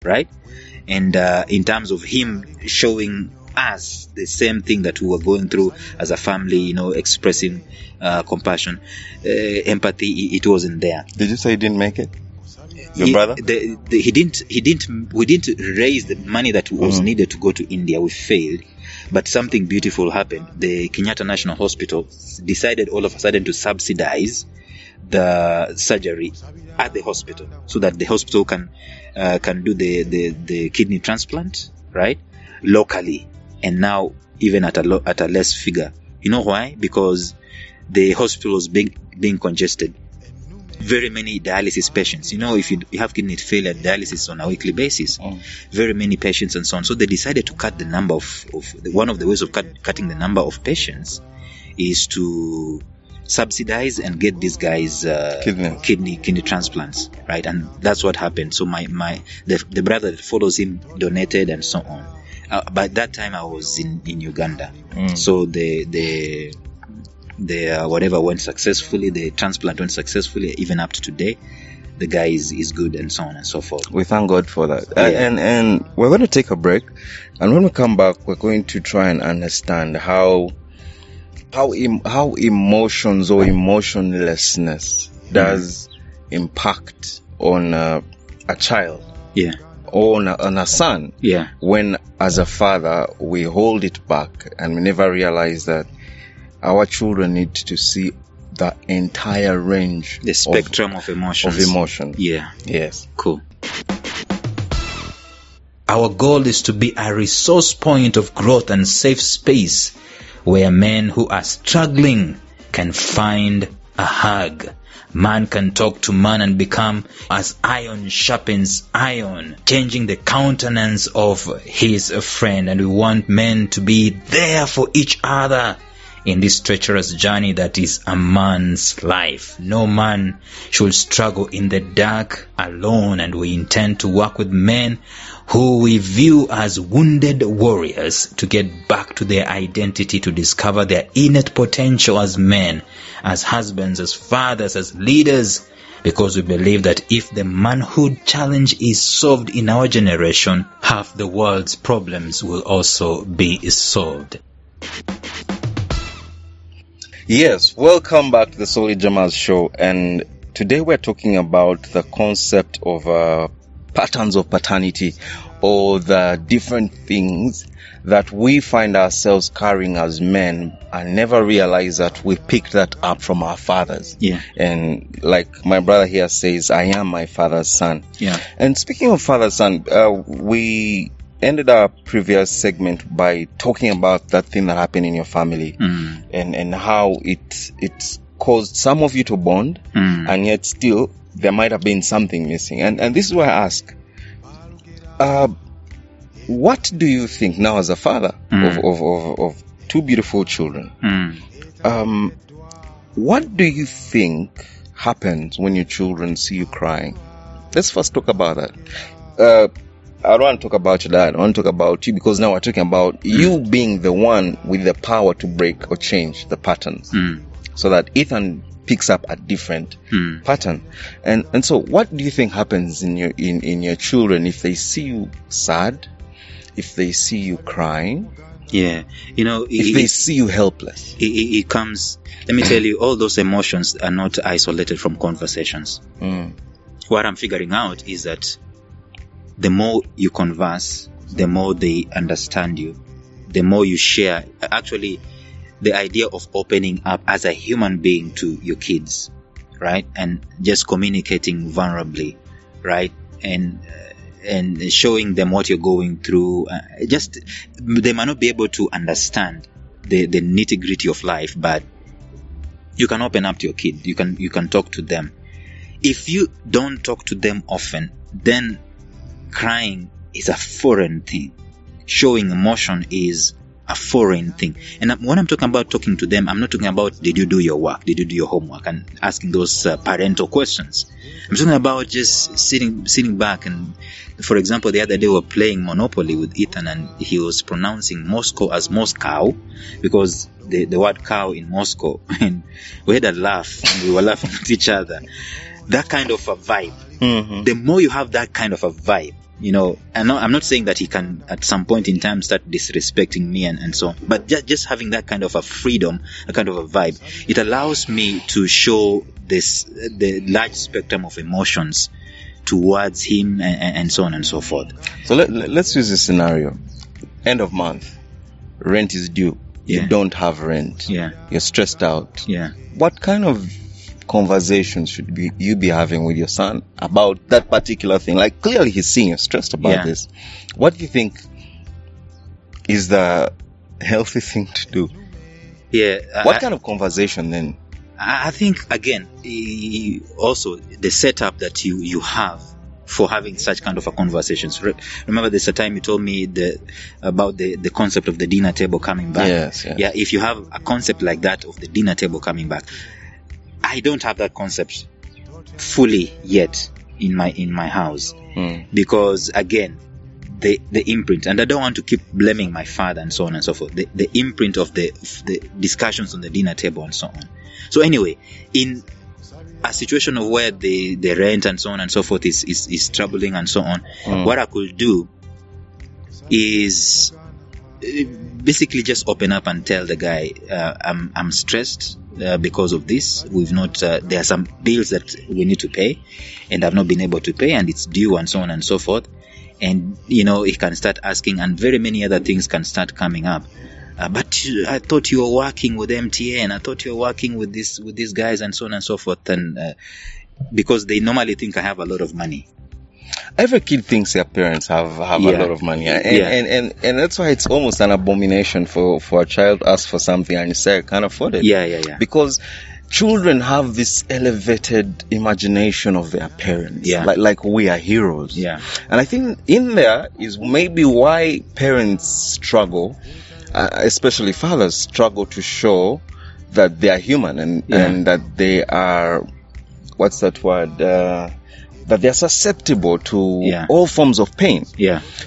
right? And in terms of him showing us the same thing that we were going through as a family, expressing compassion, empathy, it wasn't there. Did you say he didn't make it? Your brother? We didn't raise the money that was needed to go to India. We failed. But something beautiful happened. The Kenyatta National Hospital decided all of a sudden to subsidize the surgery at the hospital, so that the hospital can do the kidney transplant, right, locally, and now even at a less figure. You know why? Because the hospital was being congested. Very many dialysis patients. If you have kidney failure, dialysis on a weekly basis. Very many patients and so on. So they decided to cut the number of one of the ways of cutting the number of patients is to subsidize and get these guys kidney transplants, right? And that's what happened. So the brother that follows him donated and so on. By that time I was in Uganda. So the whatever went successfully, the transplant went successfully, even up to today. The guy is good and so on and so forth. We thank God for that. Yeah. And we're going to take a break, and when we come back, we're going to try and understand how emotions or emotionlessness does impact on a child, or on a son, when as a father we hold it back and we never realize that our children need to see the entire range, the spectrum of emotions. Yeah. Yes. Cool. Our goal is to be a resource point of growth and safe space where men who are struggling can find a hug. Man can talk to man and become as iron sharpens iron, changing the countenance of his friend. And we want men to be there for each other in this treacherous journey that is a man's life. No man should struggle in the dark alone, and we intend to work with men who we view as wounded warriors to get back to their identity, to discover their innate potential as men, as husbands, as fathers, as leaders, because we believe that if the manhood challenge is solved in our generation, half the world's problems will also be solved. Yes, welcome back to the Solid Jamaaz show, and today we're talking about the concept of patterns of paternity, or the different things that we find ourselves carrying as men and never realize that we picked that up from our fathers. Yeah. And like my brother here says, I am my father's son. Yeah. And speaking of father's son, we ended our previous segment by talking about that thing that happened in your family, and how it caused some of you to bond, and yet still there might have been something missing. And this is why I ask, what do you think now as a father of two beautiful children? What do you think happens when your children see you crying? Let's first talk about that. I don't want to talk about your dad. I want to talk about you, because now we're talking about you being the one with the power to break or change the patterns, so that Ethan picks up a different pattern. And so, what do you think happens in your children if they see you sad, if they see you crying? Yeah, if they see you helpless, it comes. Let me tell you, all those emotions are not isolated from conversations. What I'm figuring out is that the more you converse, the more they understand you, the more you share. Actually, the idea of opening up as a human being to your kids, right? And just communicating vulnerably, right? And showing them what you're going through. Just they might not be able to understand the nitty-gritty of life, but you can open up to your kid. You can talk to them. If you don't talk to them often, then crying is a foreign thing. Showing emotion is a foreign thing. And when I'm talking about talking to them, I'm not talking about did you do your work, did you do your homework, and asking those parental questions. I'm talking about just sitting back. And for example, the other day we were playing Monopoly with Ethan, and he was pronouncing Moscow as Moscow, because the word cow in Moscow, and we had a laugh, and we were laughing at each other. That kind of a vibe. The more you have that kind of a vibe, I'm not saying that he can at some point in time start disrespecting me and so on, but just having that kind of a freedom, a kind of a vibe, it allows me to show the large spectrum of emotions towards him and so on and so forth. So let's use this scenario. End of month, rent is due. You don't have rent. You're stressed out. What kind of conversations should you be having with your son about that particular thing? Like, clearly he's seeing you stressed about this. What do you think is the healthy thing to do? What kind of conversation then? I think, again, also the setup that you have for having such kind of a conversations. Remember, there's a time you told me about the concept of the dinner table coming back. Yes. If you have a concept like that of the dinner table coming back, I don't have that concept fully yet in my house, because again, the imprint, and I don't want to keep blaming my father and so on and so forth. The imprint of the discussions on the dinner table and so on. So anyway, in a situation of where the rent and so on and so forth is troubling and so on, what I could do is basically just open up and tell the guy, I'm stressed because of this. We've not there are some bills that we need to pay and I've not been able to pay, and it's due and so on and so forth. And he can start asking, and very many other things can start coming up. But I thought you were working with MTN. I thought you were working with these guys and so on and so forth. And because they normally think I have a lot of money. Every kid thinks their parents have a lot of money, and that's why it's almost an abomination for a child to ask for something and you say I can't afford it. Because children have this elevated imagination of their parents, like we are heroes. And I think in there is maybe why parents struggle, especially fathers struggle to show that they are human and that they are, what's that word? That they're susceptible to all forms of pain.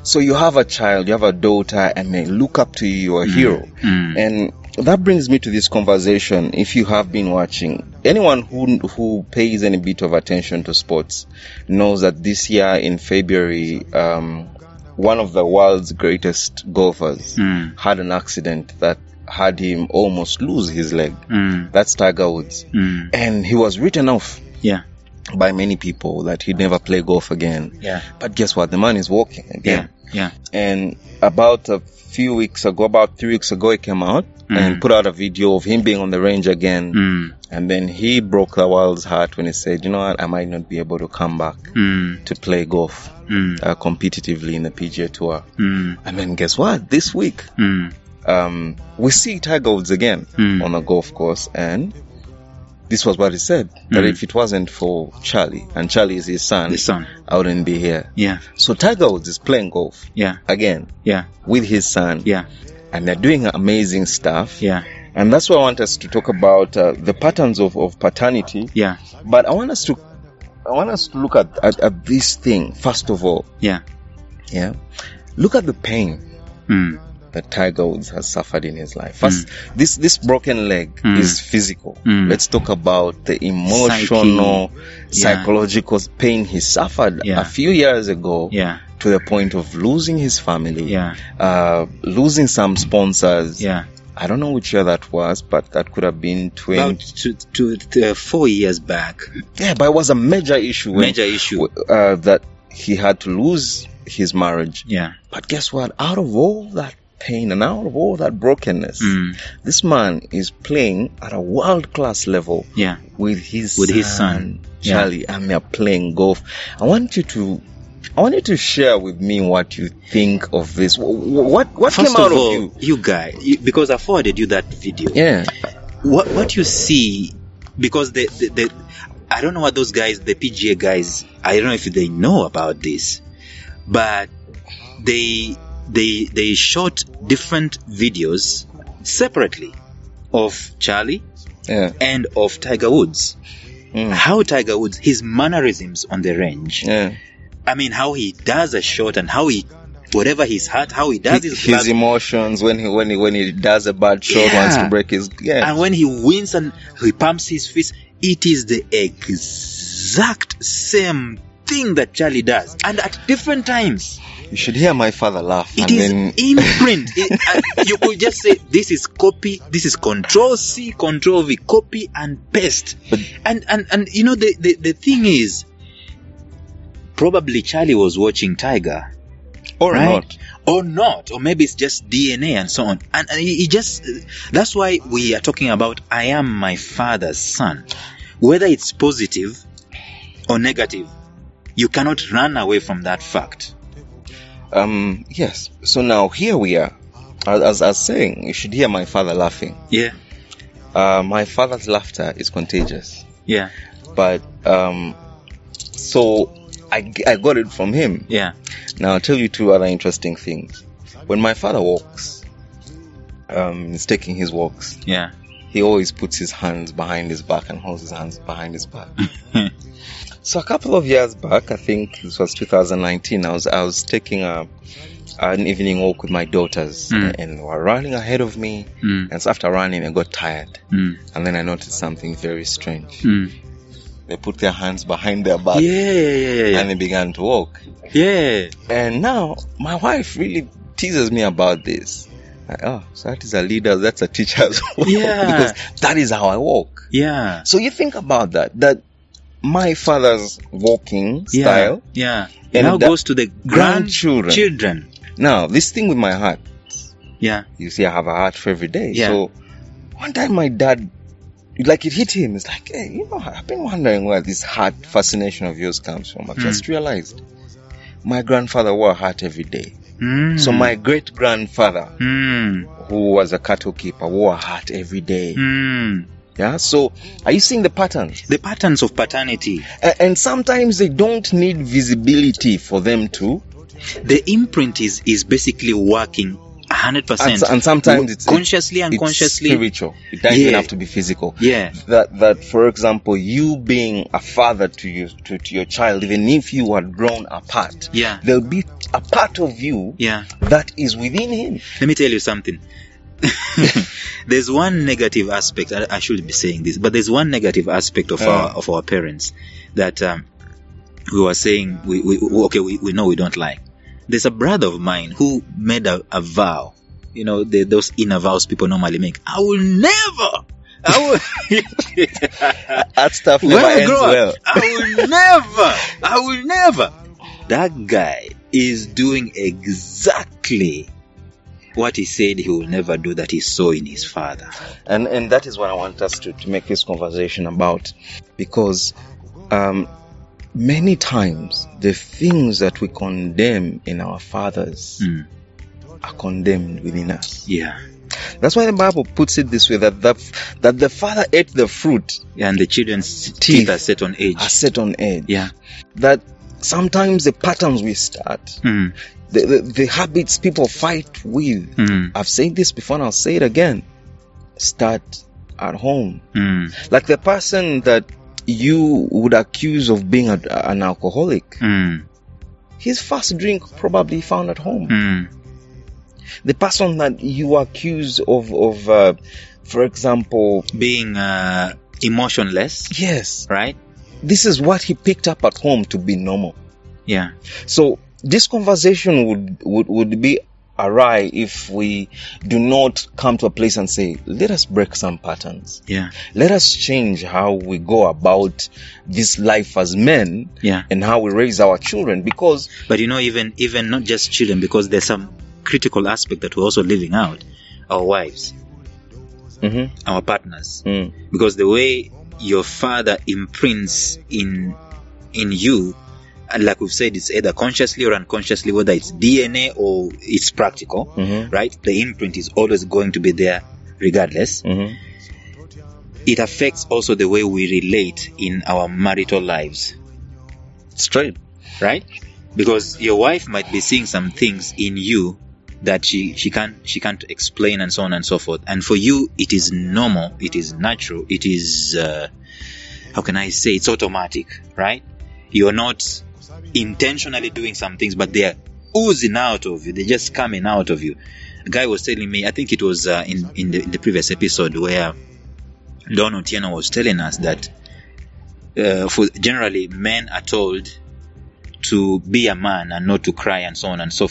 So you have a child, you have a daughter, and they look up to you, you're a hero. And that brings me to this conversation. If you have been watching, anyone who pays any bit of attention to sports knows that this year in February, one of the world's greatest golfers had an accident that had him almost lose his leg. That's Tiger Woods. And he was written off by many people that he'd never play golf again. But guess what? The man is walking again. And about 3 weeks ago, he came out and put out a video of him being on the range again. And then he broke the world's heart when he said, you know what, I might not be able to come back to play golf competitively in the PGA Tour. And then guess what? This week, we see Tiger Woods again on a golf course, and this was what he said, that if it wasn't for Charlie, and Charlie is his son, I wouldn't be here. So Tiger Woods is playing golf again with his son, and they're doing amazing stuff. And that's why I want us to talk about the patterns of paternity. But I want us to look at this thing first of all. Look at the pain that Tiger Woods has suffered in his life. First, this broken leg is physical. Let's talk about the emotional, psychological pain he suffered a few years ago to the point of losing his family, losing some sponsors. I don't know which year that was, but that could have been 4 years back. But it was a major issue. That he had to lose his marriage. But guess what? Out of all that pain and out of all that brokenness, this man is playing at a world-class level with his son Charlie, and they're playing golf. I want you to share with me what you think of this. What First came out of all, of you guy, because I forwarded you that video. What you see, because the I don't know what those guys, the PGA guys, I don't know if they know about this, but they shot different videos separately of Charlie and of Tiger Woods. How Tiger Woods, his mannerisms on the range. I mean, how he does a shot and how he, whatever he's hurt, how he does his emotions when he does a bad shot, wants to break his and when he wins and he pumps his fist, it is the exact same thing that Charlie does, and at different times. You should hear my father laugh. It is imprint. You could just say, this is copy, this is Control-C, Control-V, copy and paste. But, and the thing is, probably Charlie was watching Tiger. Or right? Not. Or maybe it's just DNA and so on. And he just, that's why we are talking about, I am my father's son. Whether it's positive or negative, you cannot run away from that fact. Yes. So now here we are. As I was saying, you should hear my father laughing. Yeah. My father's laughter is contagious. Yeah. But so I got it from him. Yeah. Now I'll tell you two other interesting things. When my father walks, he's taking his walks. Yeah. He always puts his hands behind his back and holds his hands behind his back. So a couple of years back, I think this was 2019, I was taking an evening walk with my daughters, and they were running ahead of me. And so after running, I got tired. And then I noticed something very strange. They put their hands behind their back. Yeah. And they began to walk. Yeah. And now my wife really teases me about this. Like, oh, so that is a leader, that's a teacher as well. Yeah. Because that is how I walk. Yeah. So you think about that my father's walking style. Yeah. And now goes to the grandchildren. Now, this thing with my heart. Yeah. You see, I have a heart for every day. Yeah. So one time my dad, like it hit him. It's like, hey, I've been wondering where this heart fascination of yours comes from. I've just realized my grandfather wore a hat every day. So my great grandfather, who was a cattle keeper, wore a hat every day. Yeah. So are you seeing the patterns? The patterns of paternity. And sometimes they don't need visibility for them to. The imprint is basically working 100%. And sometimes it's consciously, unconsciously. It's spiritual. It doesn't even have to be physical. Yeah. That for example, you being a father to your child, even if you are grown apart, there'll be a part of you that is within him. Let me tell you something. There's one negative aspect. I shouldn't be saying this, but there's one negative aspect of our parents that we were saying we know we don't like. There's a brother of mine who made a vow. You know, those inner vows people normally make. I will never. That stuff never ends well. I will never. That guy is doing exactly what he said he will never do, that he saw in his father. And that is what I want us to make this conversation about, because many times the things that we condemn in our fathers are condemned within us. Yeah. That's why the Bible puts it this way, that the father ate the fruit, and the children's teeth are set on edge. Yeah. That sometimes the patterns we start, the habits people fight with, I've said this before and I'll say it again, start at home. Like the person that you would accuse of being an alcoholic, his first drink probably found at home. The person that you accuse of for example, being emotionless, yes, right, this is what he picked up at home to be normal. Yeah. So this conversation would be awry if we do not come to a place and say, let us break some patterns. Yeah. Let us change how we go about this life as men, and how we raise our children. Because, but you know, even not just children, because there's some critical aspect that we're also living out, our wives, our partners, because the way your father imprints in you, and like we've said, it's either consciously or unconsciously, whether it's DNA or it's practical, right? The imprint is always going to be there regardless. It affects also the way we relate in our marital lives. Straight. Right? Because your wife might be seeing some things in you that she can't explain, and so on and so forth. And for you, it is normal, it is natural, it is, how can I say, it's automatic, right? You're not intentionally doing some things, but they're oozing out of you. They're just coming out of you. A guy was telling me, I think it was in the previous episode, where Don Otieno was telling us that for generally men are told to be a man and not to cry and so on and so